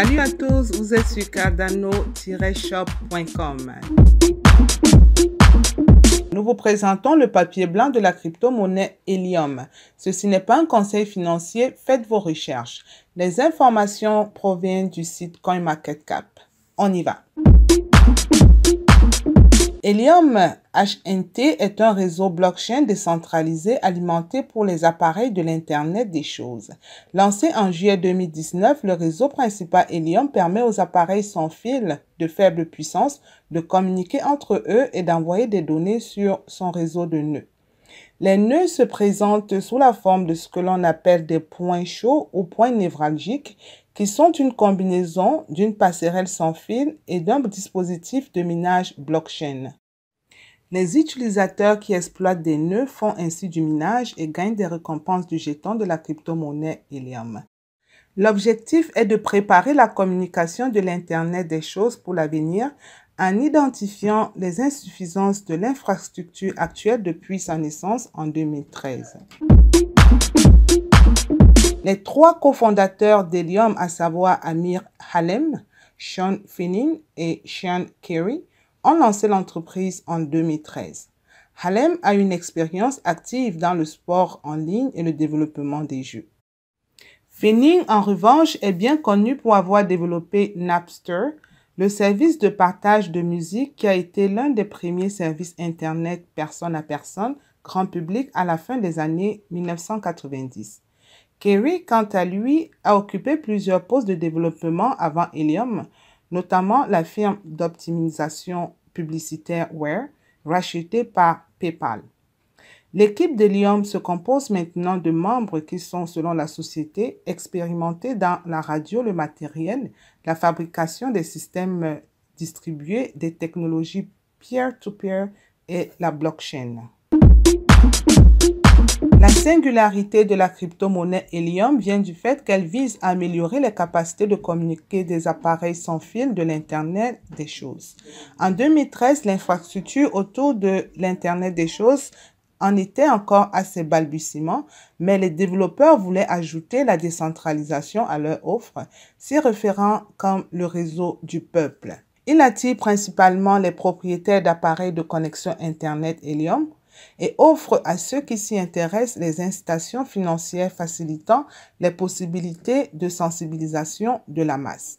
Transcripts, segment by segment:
Salut à tous, vous êtes sur cardano-shop.com. Nous vous présentons le papier blanc de la crypto-monnaie Helium. Ceci n'est pas un conseil financier, faites vos recherches. Les informations proviennent du site CoinMarketCap. On y va. Helium HNT est un réseau blockchain décentralisé alimenté pour les appareils de l'Internet des choses. Lancé en juillet 2019, le réseau principal Helium permet aux appareils sans fil de faible puissance de communiquer entre eux et d'envoyer des données sur son réseau de nœuds. Les nœuds se présentent sous la forme de ce que l'on appelle des points chauds ou points névralgiques qui sont une combinaison d'une passerelle sans fil et d'un dispositif de minage blockchain. Les utilisateurs qui exploitent des nœuds font ainsi du minage et gagnent des récompenses du jeton de la crypto-monnaie Helium. L'objectif est de préparer la communication de l'Internet des choses pour l'avenir en identifiant les insuffisances de l'infrastructure actuelle depuis sa naissance en 2013. Les trois cofondateurs d'Helium, à savoir Amir Halem, Sean Fanning et Sean Carey, ont lancé l'entreprise en 2013. Halem a une expérience active dans le sport en ligne et le développement des jeux. Fanning, en revanche, est bien connu pour avoir développé Napster, le service de partage de musique qui a été l'un des premiers services Internet personne à personne, grand public, à la fin des années 1990. Carey, quant à lui, a occupé plusieurs postes de développement avant Helium, notamment la firme d'optimisation publicitaire Ware, rachetée par PayPal. L'équipe d'Helium se compose maintenant de membres qui sont, selon la société, expérimentés dans la radio, le matériel, la fabrication des systèmes distribués, des technologies peer-to-peer et la blockchain. La singularité de la crypto-monnaie Helium vient du fait qu'elle vise à améliorer les capacités de communiquer des appareils sans fil de l'Internet des choses. En 2013, l'infrastructure autour de l'Internet des choses en était encore à ses balbutiements, mais les développeurs voulaient ajouter la décentralisation à leur offre, s'y référant comme le réseau du peuple. Il attire principalement les propriétaires d'appareils de connexion Internet Helium et offre à ceux qui s'y intéressent les incitations financières facilitant les possibilités de sensibilisation de la masse.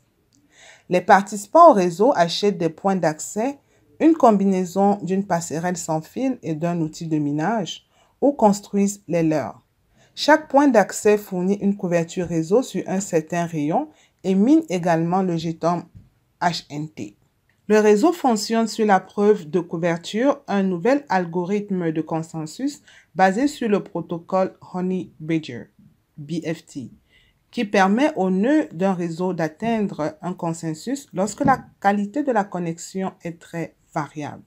Les participants au réseau achètent des points d'accès, une combinaison d'une passerelle sans fil et d'un outil de minage, ou construisent les leurs. Chaque point d'accès fournit une couverture réseau sur un certain rayon et mine également le jeton HNT. Le réseau fonctionne sur la preuve de couverture, un nouvel algorithme de consensus basé sur le protocole Honey Badger, BFT, qui permet aux nœuds d'un réseau d'atteindre un consensus lorsque la qualité de la connexion est très variable.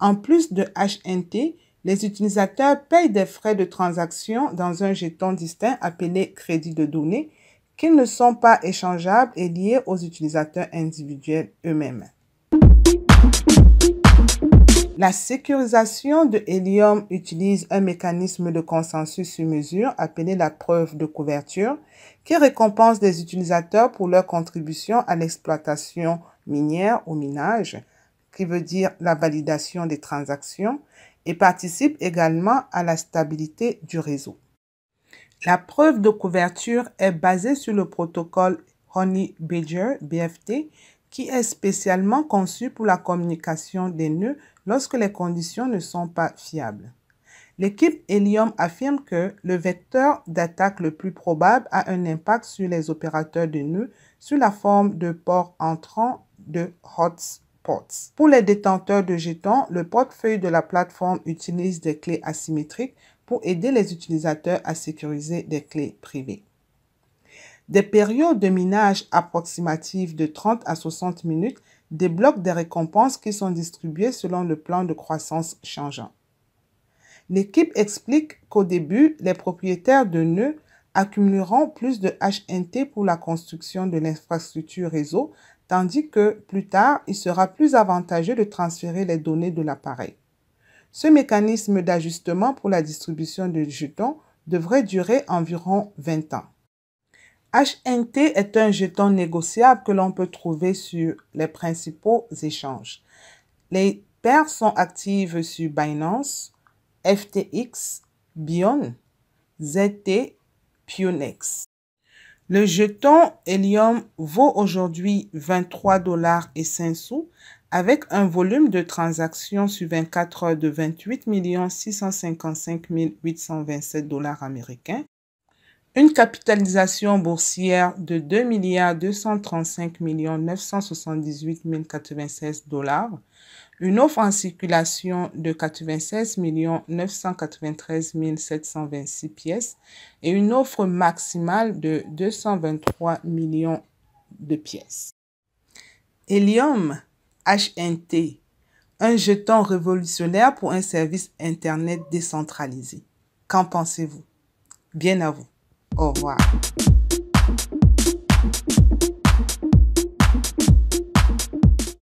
En plus de HNT, les utilisateurs payent des frais de transaction dans un jeton distinct appelé crédit de données, qui ne sont pas échangeables et liés aux utilisateurs individuels eux-mêmes. La sécurisation de Helium utilise un mécanisme de consensus sur mesure appelé la preuve de couverture qui récompense les utilisateurs pour leur contribution à l'exploitation minière au minage, qui veut dire la validation des transactions, et participe également à la stabilité du réseau. La preuve de couverture est basée sur le protocole Honey Badger, BFT, qui est spécialement conçu pour la communication des nœuds lorsque les conditions ne sont pas fiables. L'équipe Helium affirme que le vecteur d'attaque le plus probable a un impact sur les opérateurs de nœuds sous la forme de ports entrants de hotspots. Pour les détenteurs de jetons, le portefeuille de la plateforme utilise des clés asymétriques pour aider les utilisateurs à sécuriser des clés privées. Des périodes de minage approximatives de 30 à 60 minutes débloquent des récompenses qui sont distribuées selon le plan de croissance changeant. L'équipe explique qu'au début, les propriétaires de nœuds accumuleront plus de HNT pour la construction de l'infrastructure réseau, tandis que plus tard, il sera plus avantageux de transférer les données de l'appareil. Ce mécanisme d'ajustement pour la distribution de jetons devrait durer environ 20 ans. HNT est un jeton négociable que l'on peut trouver sur les principaux échanges. Les paires sont actives sur Binance, FTX, Bion, ZT, Pionex. Le jeton Helium vaut aujourd'hui 23,05 $ avec un volume de transactions sur 24 heures de 28 655 827 $ américains, une capitalisation boursière de 2 235 978 096 $, une offre en circulation de 96 993 726 pièces et une offre maximale de 223 millions de pièces. Helium HNT, un jeton révolutionnaire pour un service Internet décentralisé. Qu'en pensez-vous? Bien à vous. Au revoir.